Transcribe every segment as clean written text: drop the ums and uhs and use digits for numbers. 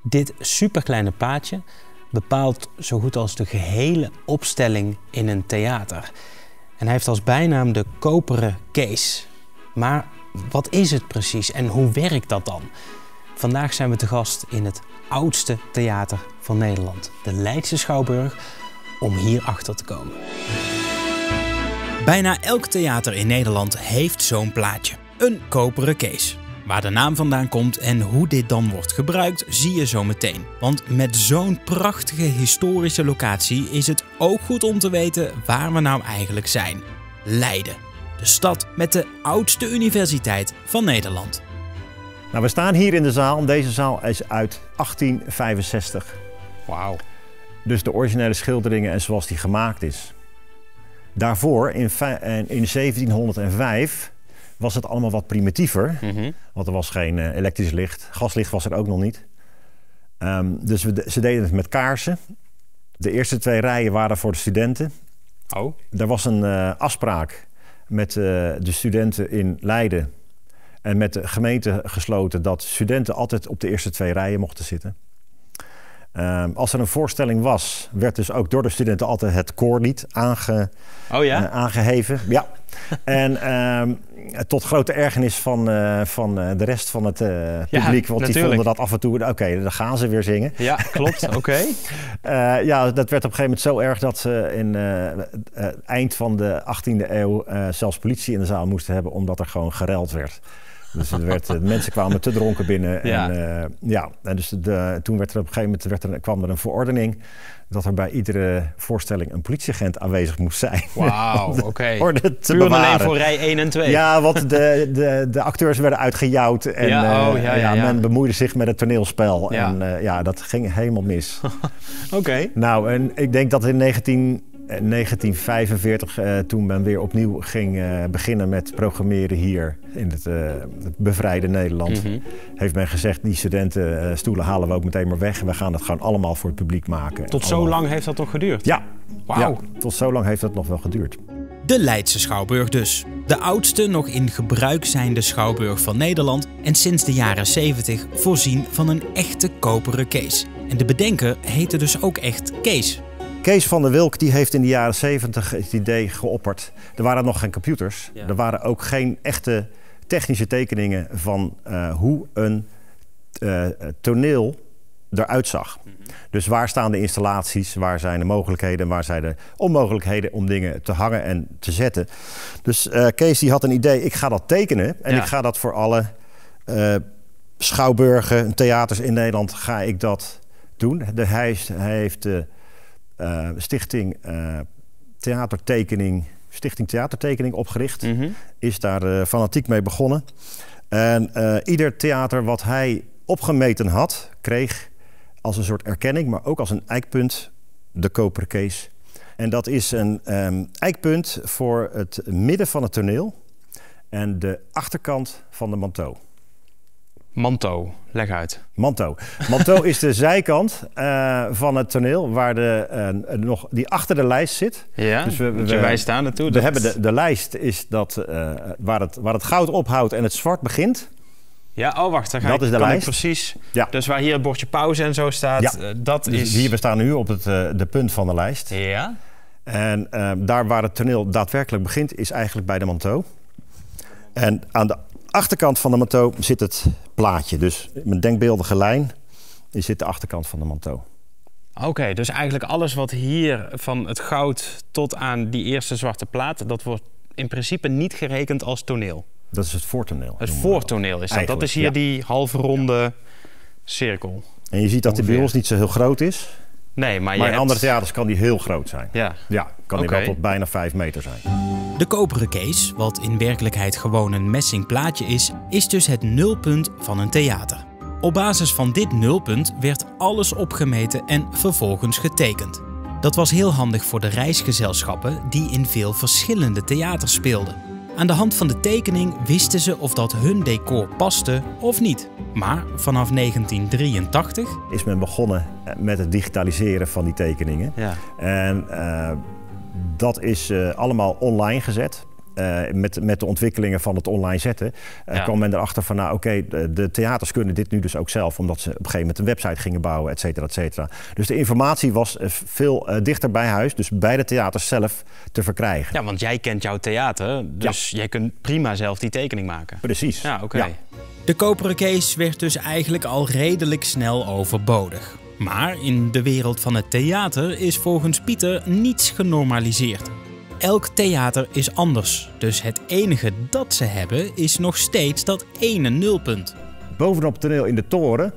Dit superkleine paadje bepaalt zo goed als de gehele opstelling in een theater. En hij heeft als bijnaam de Koperen Kees. Maar wat is het precies en hoe werkt dat dan? Vandaag zijn we te gast in het oudste theater van Nederland, de Leidse Schouwburg, om hier achter te komen. Bijna elk theater in Nederland heeft zo'n plaatje, een koperen kees. Waar de naam vandaan komt en hoe dit dan wordt gebruikt, zie je zo meteen. Want met zo'n prachtige historische locatie is het ook goed om te weten waar we nou eigenlijk zijn. Leiden, de stad met de oudste universiteit van Nederland. Nou, we staan hier in de zaal. Deze zaal is uit 1865. Wauw. Dus de originele schilderingen en zoals die gemaakt is. Daarvoor, in 1705, was het allemaal wat primitiever. Want er was geen elektrisch licht. Gaslicht was er ook nog niet. Dus ze deden het met kaarsen. De eerste 2 rijen waren voor de studenten. Oh. Er was een afspraak met de studenten in Leiden en met de gemeente gesloten dat studenten altijd op de eerste 2 rijen mochten zitten. Als er een voorstelling was, werd dus ook door de studenten altijd het koorlied aangeheven. Ja. En tot grote ergernis van de rest van het publiek, want die vonden dat af en toe, oké, dan gaan ze weer zingen. Ja, klopt, oké. Ja, dat werd op een gegeven moment zo erg dat ze in het eind van de 18e eeuw zelfs politie in de zaal moesten hebben, omdat er gewoon gereld werd. Dus mensen kwamen te dronken binnen. En dus toen werd er op een gegeven moment kwam er een verordening dat er bij iedere voorstelling een politieagent aanwezig moest zijn. Wauw, oké. Puur alleen voor rij 1 en 2. Ja, want de acteurs werden uitgejouwd en men bemoeide zich met het toneelspel. Ja. En dat ging helemaal mis. Oké. Nou, en ik denk dat in 1945, toen men weer opnieuw ging beginnen met programmeren hier in het bevrijde Nederland, heeft men gezegd, die studentenstoelen halen we ook meteen maar weg. We gaan het gewoon allemaal voor het publiek maken. Tot zo lang heeft dat toch geduurd? Ja. Wauw. Ja, tot zo lang heeft dat nog wel geduurd. De Leidse Schouwburg dus. De oudste nog in gebruik zijnde schouwburg van Nederland en sinds de jaren 70 voorzien van een echte koperen kees. En de bedenker heette dus ook echt Kees. Kees van der Wilk die heeft in de jaren 70 het idee geopperd. Er waren nog geen computers. Ja. Er waren ook geen echte technische tekeningen van hoe een toneel eruit zag. Dus waar staan de installaties, waar zijn de mogelijkheden, waar zijn de onmogelijkheden om dingen te hangen en te zetten. Dus Kees die had een idee, ik ga dat tekenen en ik ga dat voor alle schouwburgen, theaters in Nederland ga ik dat doen. Hij heeft de Stichting Theatertekening opgericht. Is daar fanatiek mee begonnen. En ieder theater wat hij opgemeten had, kreeg als een soort erkenning, maar ook als een eikpunt, de koperen kees. En dat is een eikpunt voor het midden van het toneel en de achterkant van de manteau. Manteau, leg uit. Manteau. Manteau is de zijkant van het toneel waar die achter de lijst zit. Ja, dus wij staan naartoe. We hebben de lijst is dat waar het goud ophoudt en het zwart begint. Ja, oh wacht, dat is de lijst. Precies. Ja. Dus waar hier het bordje pauze en zo staat, dat dus is... Hier, we staan nu op de punt van de lijst. Ja. En daar waar het toneel daadwerkelijk begint, is eigenlijk bij de manteau. En aan de achterkant van de manteau zit het plaatje. Dus mijn denkbeeldige lijn zit de achterkant van de manteau. Oké, dus eigenlijk alles wat hier van het goud tot aan die eerste zwarte plaat, dat wordt in principe niet gerekend als toneel. Dat is het voortoneel. Het voortoneel is dat. Dat is hier die halve ronde cirkel. En je ziet dat die bij ons niet zo heel groot is. Nee, maar in andere theaters kan die heel groot zijn. Ja, kan die wel tot bijna 5 meter zijn. De koperen kees, wat in werkelijkheid gewoon een messing plaatje is dus het nulpunt van een theater. Op basis van dit nulpunt werd alles opgemeten en vervolgens getekend. Dat was heel handig voor de reisgezelschappen die in veel verschillende theaters speelden. Aan de hand van de tekening wisten ze of dat hun decor paste of niet. Maar vanaf 1983 is men begonnen met het digitaliseren van die tekeningen. Ja. En dat is allemaal online gezet. met de ontwikkelingen van het online zetten, kwam men erachter van, nou oké, de theaters kunnen dit nu dus ook zelf, omdat ze op een gegeven moment een website gingen bouwen, et cetera, et cetera. Dus de informatie was veel dichter bij huis, dus bij de theaters zelf te verkrijgen. Ja, want jij kent jouw theater, dus jij kunt prima zelf die tekening maken. Precies. Ja, oké. Ja. De koperen case werd dus eigenlijk al redelijk snel overbodig. Maar in de wereld van het theater is volgens Pieter niets genormaliseerd. Elk theater is anders, dus het enige dat ze hebben is nog steeds dat ene nulpunt. Bovenop het toneel in de toren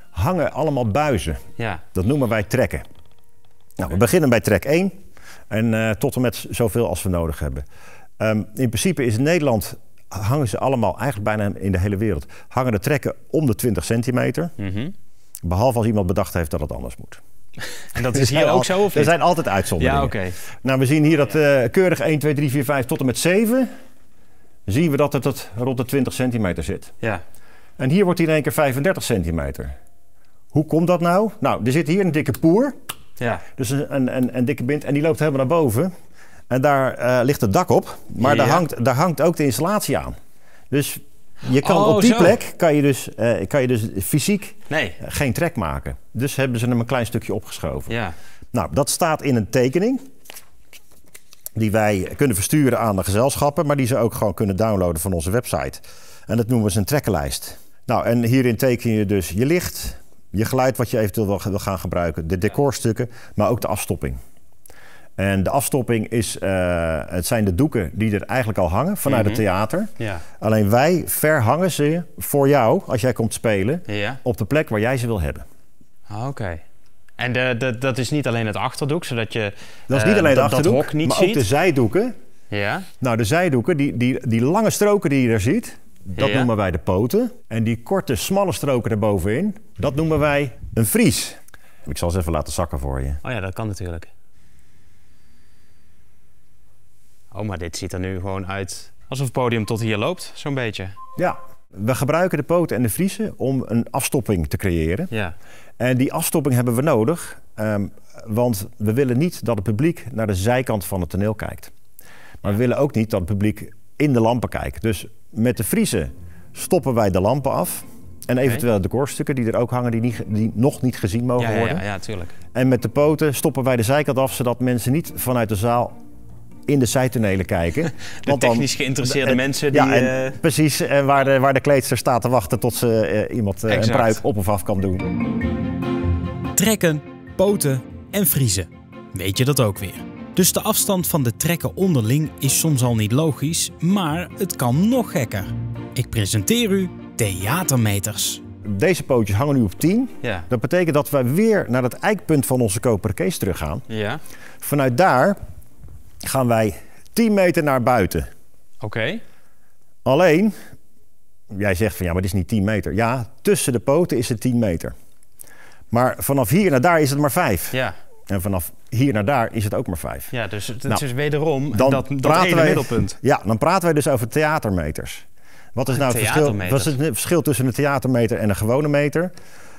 hangen allemaal buizen. Ja. Dat noemen wij trekken. Nou, we beginnen bij trek 1 en tot en met zoveel als we nodig hebben. In principe is in Nederland hangen ze allemaal, eigenlijk bijna in de hele wereld, hangen de trekken om de 20 centimeter. Behalve als iemand bedacht heeft dat het anders moet. En dat is hier ook zo, of niet? Er zijn altijd uitzonderingen. Ja, oké. Nou, we zien hier dat keurig 1, 2, 3, 4, 5 tot en met 7... zien we dat het rond de 20 centimeter zit. Ja. En hier wordt hij in één keer 35 centimeter. Hoe komt dat nou? Nou, er zit hier een dikke poer. Ja. Dus een dikke bint. En die loopt helemaal naar boven. En daar ligt het dak op. Maar daar hangt ook de installatie aan. Dus je kan op die plek kan je dus fysiek geen trek maken. Dus hebben ze hem een klein stukje opgeschoven. Ja. Nou, dat staat in een tekening die wij kunnen versturen aan de gezelschappen, maar die ze ook gewoon kunnen downloaden van onze website. En dat noemen we een trekkenlijst. Nou, en hierin teken je dus je licht, je geluid wat je eventueel wil gaan gebruiken, de decorstukken, maar ook de afstopping. En de afstopping het zijn de doeken die er eigenlijk al hangen vanuit het theater. Ja. Alleen wij verhangen ze voor jou, als jij komt spelen, op de plek waar jij ze wil hebben. Oké. En dat is niet alleen het achterdoek, zodat je dat is niet alleen het achterdoek, hok niet maar ziet. Ook de zijdoeken. Ja. Nou, de zijdoeken, die lange stroken die je daar ziet, dat noemen wij de poten. En die korte, smalle stroken erbovenin, dat noemen wij een vries. Ik zal eens even laten zakken voor je. Oh ja, dat kan natuurlijk. Oh, maar dit ziet er nu gewoon uit alsof het podium tot hier loopt, zo'n beetje. Ja, we gebruiken de poten en de vriezen om een afstopping te creëren. Ja. En die afstopping hebben we nodig, want we willen niet dat het publiek naar de zijkant van het toneel kijkt. Maar we willen ook niet dat het publiek in de lampen kijkt. Dus met de vriezen stoppen wij de lampen af. En eventueel de decorstukken die er ook hangen, die nog niet gezien mogen worden. Ja, tuurlijk. En met de poten stoppen wij de zijkant af, zodat mensen niet vanuit de zaal in de zijtonelen kijken. De technisch geïnteresseerde mensen die... Ja, precies. En waar de kleedster staat te wachten tot ze iemand een pruik op of af kan doen. Trekken, poten en vriezen. Weet je dat ook weer? Dus de afstand van de trekken onderling is soms al niet logisch, maar het kan nog gekker. Ik presenteer u theatermeters. Deze pootjes hangen nu op 10. Ja. Dat betekent dat wij weer naar het eikpunt van onze koperen case teruggaan. Ja. Vanuit daar gaan wij 10 meter naar buiten. Oké. Alleen, jij zegt van ja, maar dit is niet 10 meter. Ja, tussen de poten is het 10 meter. Maar vanaf hier naar daar is het maar 5. Ja. En vanaf hier naar daar is het ook maar 5. Ja, dus het is wederom dat ene middelpunt. Ja, dan praten wij dus over theatermeters. Wat is nou het verschil tussen een theatermeter en een gewone meter?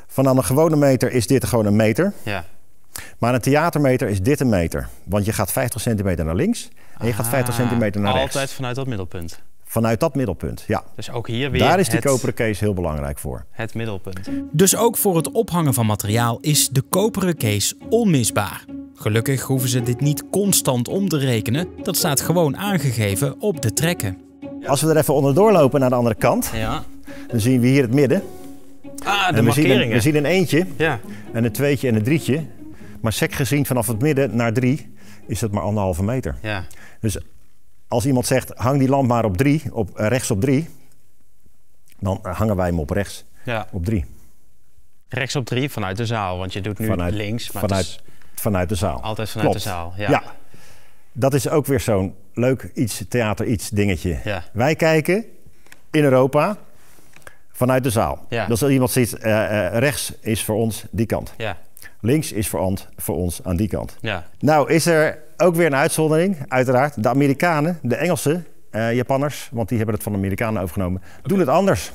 Van een gewone meter is dit gewoon een meter. Ja. Maar een theatermeter is dit een meter. Want je gaat 50 centimeter naar links en je gaat 50 centimeter naar rechts. Altijd vanuit dat middelpunt. Vanuit dat middelpunt, ja. Dus ook hier weer daar is die koperen case heel belangrijk voor. Het middelpunt. Dus ook voor het ophangen van materiaal is de koperen case onmisbaar. Gelukkig hoeven ze dit niet constant om te rekenen. Dat staat gewoon aangegeven op de trekken. Als we er even onderdoor lopen naar de andere kant, dan zien we hier het midden. De markeringen. We zien een eentje, en een tweetje en een drietje. Maar sec gezien vanaf het midden naar 3 is het maar 1,5 meter. Ja. Dus als iemand zegt, hang die lamp maar op 3, rechts op 3, dan hangen wij hem op rechts op 3. Rechts op 3 vanuit de zaal, want je doet nu links. Maar vanuit de zaal. Altijd vanuit de zaal, ja. Dat is ook weer zo'n leuk theater dingetje. Ja. Wij kijken in Europa vanuit de zaal. Ja. Dus als iemand ziet, rechts is voor ons die kant. Ja. Links is voor ons aan die kant. Ja. Nou is er ook weer een uitzondering, uiteraard. De Amerikanen, de Engelsen, Japanners, want die hebben het van de Amerikanen overgenomen, doen het anders.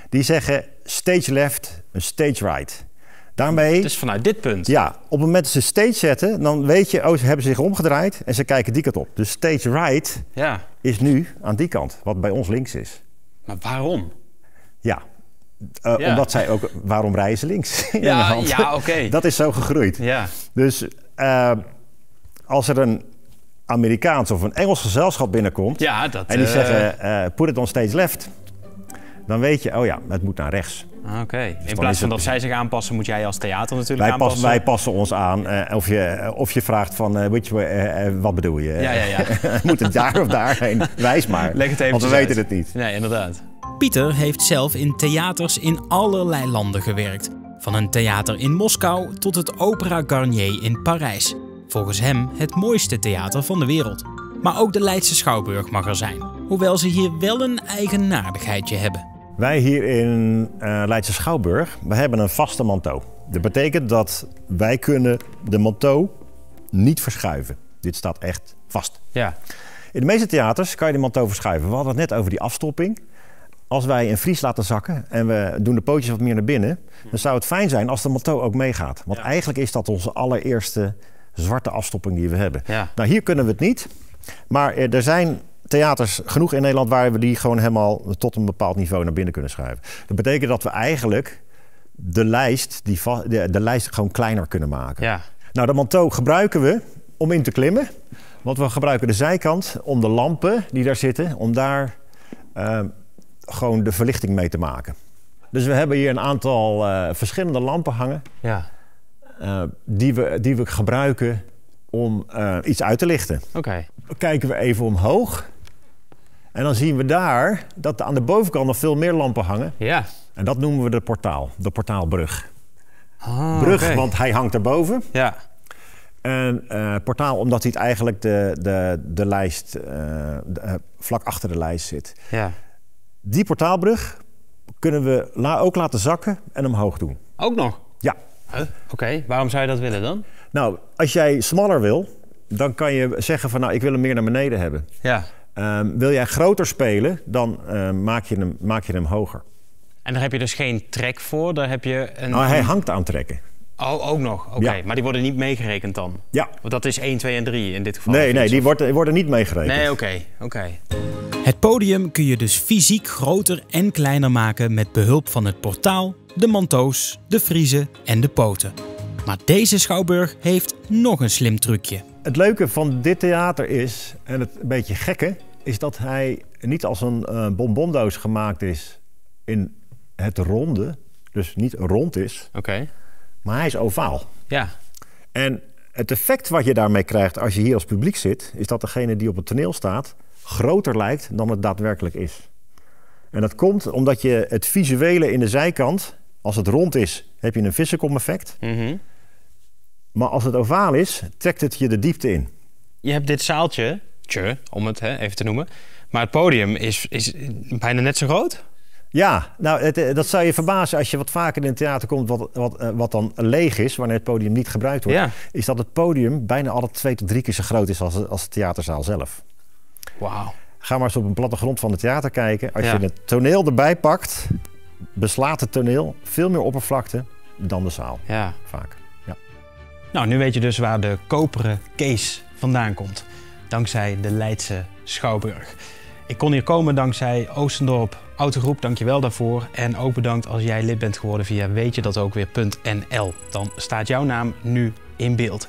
Die zeggen stage left, stage right. Daarmee, Dus vanuit dit punt? Ja, op het moment dat ze stage zetten, dan weet je, ze hebben zich omgedraaid en ze kijken die kant op. Dus stage right is nu aan die kant, wat bij ons links is. Maar waarom? Ja, omdat zij ook, waarom rijden ze links? Oké. Dat is zo gegroeid. Ja. Dus als er een Amerikaans of een Engels gezelschap binnenkomt en die zeggen, put it on stage left, dan weet je, het moet naar rechts. Oké. In plaats van dat zij zich aanpassen, moet jij als theater natuurlijk aanpassen. Wij passen ons aan. Of je vraagt van, wat bedoel je? Ja. Moet het daar of daarheen? Wijs maar. Leg het even want we weten het niet. Nee, inderdaad. Pieter heeft zelf in theaters in allerlei landen gewerkt. Van een theater in Moskou tot het Opera Garnier in Parijs. Volgens hem het mooiste theater van de wereld. Maar ook de Leidse Schouwburg mag er zijn. Hoewel ze hier wel een eigenaardigheidje hebben. Wij hier in Leidse Schouwburg, we hebben een vaste manteau. Dat betekent dat wij kunnen de manteau niet verschuiven. Dit staat echt vast. Ja. In de meeste theaters kan je de manteau verschuiven. We hadden het net over die afstopping. Als wij een vries laten zakken en we doen de pootjes wat meer naar binnen, dan zou het fijn zijn als de manteau ook meegaat. Want eigenlijk is dat onze allereerste zwarte afstopping die we hebben. Ja. Nou, hier kunnen we het niet. Maar er zijn theaters genoeg in Nederland waar we die gewoon helemaal tot een bepaald niveau naar binnen kunnen schuiven. Dat betekent dat we eigenlijk de lijst gewoon kleiner kunnen maken. Ja. Nou, de manteau gebruiken we om in te klimmen. Want we gebruiken de zijkant om de lampen die daar zitten, om daar gewoon de verlichting mee te maken. Dus we hebben hier een aantal verschillende lampen hangen. Ja. Die we gebruiken om iets uit te lichten. Oké. Dan kijken we even omhoog. En dan zien we daar dat aan de bovenkant nog veel meer lampen hangen. Ja. En dat noemen we de portaalbrug. Brug, want hij hangt erboven. Ja. En portaal omdat hij eigenlijk de lijst vlak achter de lijst zit. Ja. Die portaalbrug kunnen we ook laten zakken en omhoog doen. Ook nog? Ja. Oké, waarom zou je dat willen dan? Nou, als jij smaller wil, dan kan je zeggen van ik wil hem meer naar beneden hebben. Ja. Wil jij groter spelen, dan maak je hem hoger. En daar heb je dus geen trek voor? Daar heb je een... Nou, hij hangt aan trekken. Oh, ook nog? Oké. Ja. Maar die worden niet meegerekend dan? Ja. Want dat is 1, 2 en 3 in dit geval? Nee, die worden niet meegerekend. Nee, oké. Het podium kun je dus fysiek groter en kleiner maken met behulp van het portaal, de manteaus, de friezen en de poten. Maar deze schouwburg heeft nog een slim trucje. Het leuke van dit theater is, en het een beetje gekke, is dat hij niet als een bonbondoos gemaakt is in het ronde. Dus niet rond is, maar hij is ovaal. Ja. En het effect wat je daarmee krijgt als je hier als publiek zit, is dat degene die op het toneel staat groter lijkt dan het daadwerkelijk is. En dat komt omdat je het visuele in de zijkant, als het rond is, heb je een Vissenkom effect. Mm-hmm. Maar als het ovaal is, trekt het je de diepte in. Je hebt dit zaaltje, om het even te noemen, maar het podium is bijna net zo groot? Ja, nou, dat zou je verbazen als je wat vaker in een theater komt wat dan leeg is, wanneer het podium niet gebruikt wordt. Ja. Is dat het podium bijna altijd 2 tot 3 keer zo groot is als de theaterzaal zelf. Wauw. Ga maar eens op een plattegrond van het theater kijken. Als je het toneel erbij pakt, beslaat het toneel veel meer oppervlakte dan de zaal. Ja. Vaak. Ja. Nou, nu weet je dus waar de koperen Kees vandaan komt. Dankzij de Leidse Schouwburg. Ik kon hier komen dankzij Oostendorp Autogroep, dankjewel daarvoor. En ook bedankt als jij lid bent geworden via weetjedatookwweer.nl. Dan staat jouw naam nu in beeld.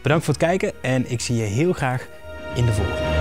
Bedankt voor het kijken en ik zie je heel graag in de volgende.